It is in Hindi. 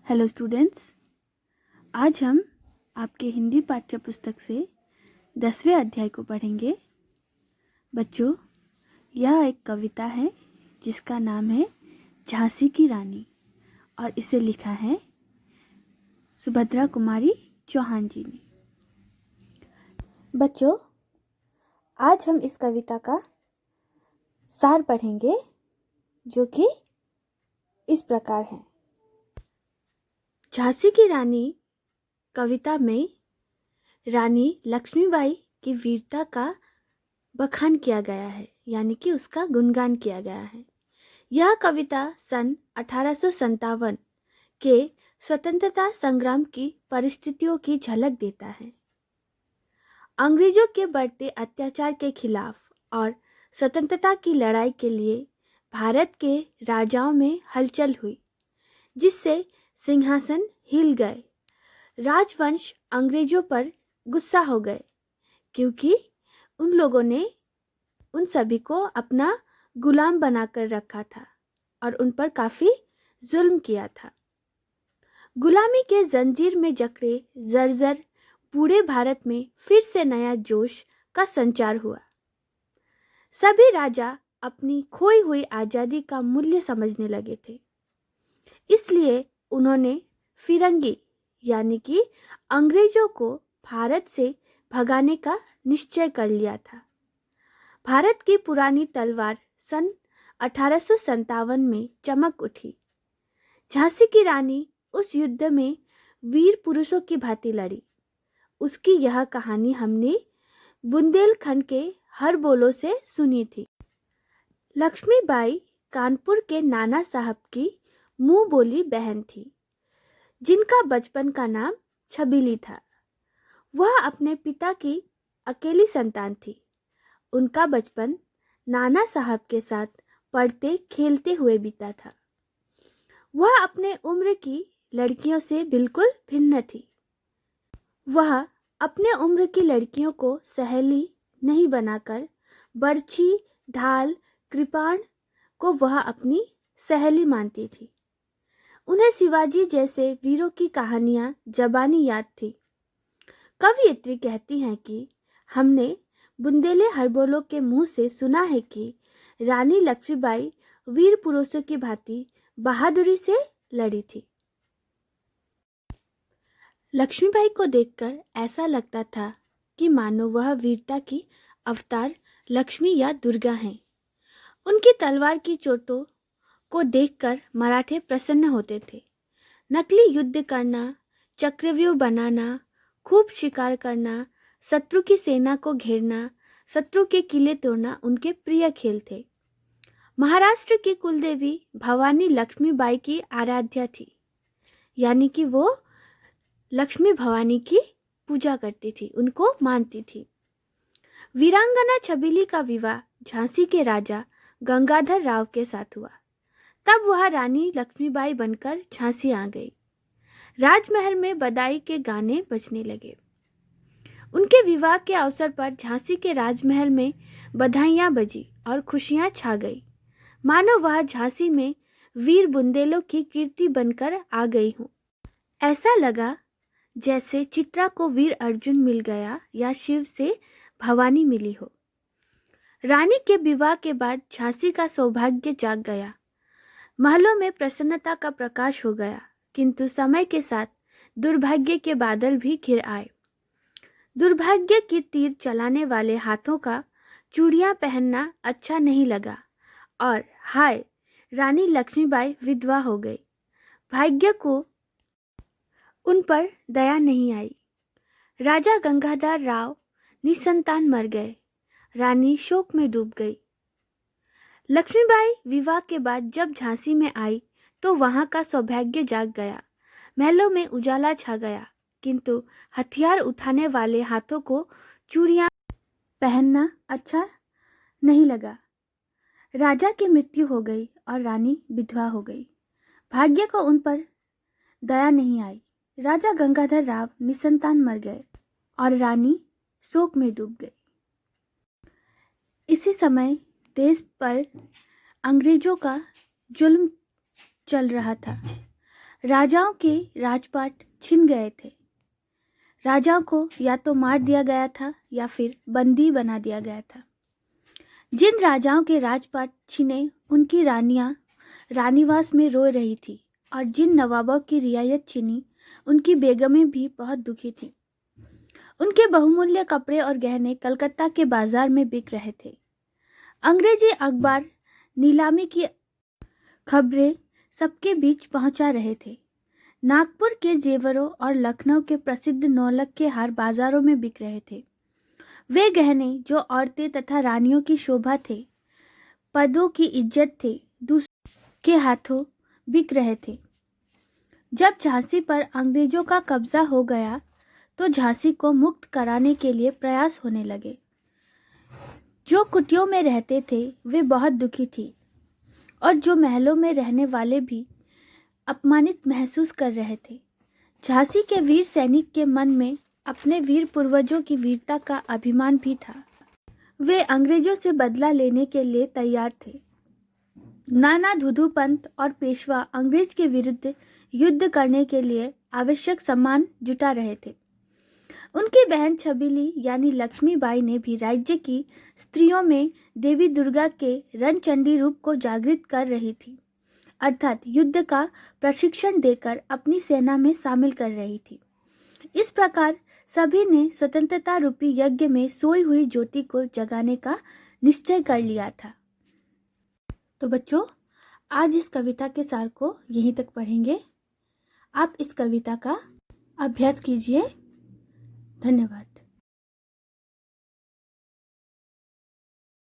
हेलो स्टूडेंट्स, आज हम आपके हिंदी पाठ्य पुस्तक से 10वें अध्याय को पढ़ेंगे। बच्चों, यह एक कविता है जिसका नाम है झांसी की रानी और इसे लिखा है सुभद्रा कुमारी चौहान जी ने। बच्चों, आज हम इस कविता का सार पढ़ेंगे जो कि इस प्रकार है। झांसी की रानी कविता में रानी लक्ष्मीबाई की वीरता का बखान किया गया है, यानी कि उसका गुणगान किया गया है। यह कविता सन 1857 के स्वतंत्रता संग्राम की परिस्थितियों की झलक देता है। अंग्रेजों के बढ़ते अत्याचार के खिलाफ और स्वतंत्रता की लड़ाई के लिए भारत के राजाओं में हलचल हुई, जिससे सिंहासन हिल गए। राजवंश अंग्रेजों पर गुस्सा हो गए क्योंकि उन लोगों ने उन सभी को अपना गुलाम बनाकर रखा था और उन पर काफी जुल्म किया था। गुलामी के जंजीर में जकड़े जर्जर बूढ़े भारत में फिर से नया जोश का संचार हुआ। सभी राजा अपनी खोई हुई आजादी का मूल्य समझने लगे थे, इसलिए उन्होंने फिरंगी यानी कि अंग्रेजों को भारत से भगाने का निश्चय कर लिया था। भारत की पुरानी तलवार सन 1857 में चमक उठी। झांसी की रानी उस युद्ध में वीर पुरुषों की भांति लड़ी। उसकी यह कहानी हमने बुंदेलखंड के हरबोलों से सुनी थी। लक्ष्मीबाई कानपुर के नाना साहब की मुंह बोली बहन थी, जिनका बचपन का नाम छबीली था। वह अपने पिता की अकेली संतान थी। उनका बचपन नाना साहब के साथ पढ़ते खेलते हुए बीता था। वह अपने उम्र की लड़कियों से बिल्कुल भिन्न थी। वह अपने उम्र की लड़कियों को सहेली नहीं बनाकर बरछी, ढाल, कृपाण को वह अपनी सहेली मानती थी। उन्हें शिवाजी जैसे वीरों की कहानियां जबानी याद थी। कवयित्री कहती हैं कि हमने बुंदेले हरबोलों के मुंह से सुना है कि रानी लक्ष्मीबाई वीर पुरुषों की भांति बहादुरी से लड़ी थी। लक्ष्मीबाई को देखकर ऐसा लगता था कि मानो वह वीरता की अवतार लक्ष्मी या दुर्गा हैं। उनकी तलवार की चोटों को देखकर मराठे प्रसन्न होते थे। नकली युद्ध करना, चक्रव्यूह बनाना, खूब शिकार करना, शत्रु की सेना को घेरना, शत्रु के किले तोड़ना उनके प्रिय खेल थे। महाराष्ट्र की कुलदेवी भवानी लक्ष्मीबाई की आराध्या थी, यानी कि वो लक्ष्मी भवानी की पूजा करती थी, उनको मानती थी। वीरांगना छबीली का विवाह झांसी के राजा गंगाधर राव के साथ हुआ। तब वह रानी लक्ष्मीबाई बनकर झांसी आ गई। राजमहल में बधाई के गाने बजने लगे। उनके विवाह के अवसर पर झांसी के राजमहल में बधाइयां बजी और खुशियां छा गई, मानो वह झांसी में वीर बुंदेलों की कीर्ति बनकर आ गई हूँ। ऐसा लगा जैसे चित्रा को वीर अर्जुन मिल गया या शिव से भवानी मिली हो। रानी के विवाह के बाद झांसी का सौभाग्य जाग गया। महलों में प्रसन्नता का प्रकाश हो गया, किंतु समय के साथ दुर्भाग्य के बादल भी घिर आए। दुर्भाग्य की तीर चलाने वाले हाथों का चूड़ियां पहनना अच्छा नहीं लगा और हाय, रानी लक्ष्मीबाई विधवा हो गई। भाग्य को उन पर दया नहीं आई। राजा गंगाधर राव निसंतान मर गए। रानी शोक में डूब गई। लक्ष्मीबाई विवाह के बाद जब झांसी में आई तो वहां का सौभाग्य जाग गया। महलों में उजाला छा गया, किंतु हथियार उठाने वाले हाथों को चूड़ियां पहनना अच्छा नहीं लगा। राजा की मृत्यु हो गई और रानी विधवा हो गई। भाग्य को उन पर दया नहीं आई। राजा गंगाधर राव निसंतान मर गए और रानी शोक में डूब गई। इसी समय देश पर अंग्रेजों का जुल्म चल रहा था। राजाओं के राजपाट छिन गए थे। राजाओं को या तो मार दिया गया था या फिर बंदी बना दिया गया था। जिन राजाओं के राजपाट छिने उनकी रानियां रानीवास में रो रही थी और जिन नवाबों की रियायत छिनी उनकी बेगमें भी बहुत दुखी थीं। उनके बहुमूल्य कपड़े और गहने कलकत्ता के बाजार में बिक रहे थे। अंग्रेजी अखबार नीलामी की खबरें सबके बीच पहुंचा रहे थे। नागपुर के जेवरों और लखनऊ के प्रसिद्ध नौलख के हार बाजारों में बिक रहे थे। वे गहने जो औरतें तथा रानियों की शोभा थे, पदों की इज्जत थे, दूसरों के हाथों बिक रहे थे। जब झांसी पर अंग्रेजों का कब्जा हो गया तो झांसी को मुक्त कराने के लिए प्रयास होने लगे। जो कुटियों में रहते थे वे बहुत दुखी थी और जो महलों में रहने वाले भी अपमानित महसूस कर रहे थे। झांसी के वीर सैनिक के मन में अपने वीर पूर्वजों की वीरता का अभिमान भी था। वे अंग्रेजों से बदला लेने के लिए तैयार थे। नाना धुधु पंत और पेशवा अंग्रेज के विरुद्ध युद्ध करने के लिए आवश्यक सामान जुटा रहे थे। उनकी बहन छबीली यानी लक्ष्मीबाई ने भी राज्य की स्त्रियों में देवी दुर्गा के रणचंडी रूप को जागृत कर रही थी, अर्थात युद्ध का प्रशिक्षण देकर अपनी सेना में शामिल कर रही थी। इस प्रकार सभी ने स्वतंत्रता रूपी यज्ञ में सोई हुई ज्योति को जगाने का निश्चय कर लिया था। तो बच्चों, आज इस कविता के सार को यहीं तक पढ़ेंगे। आप इस कविता का अभ्यास कीजिए। धन्यवाद।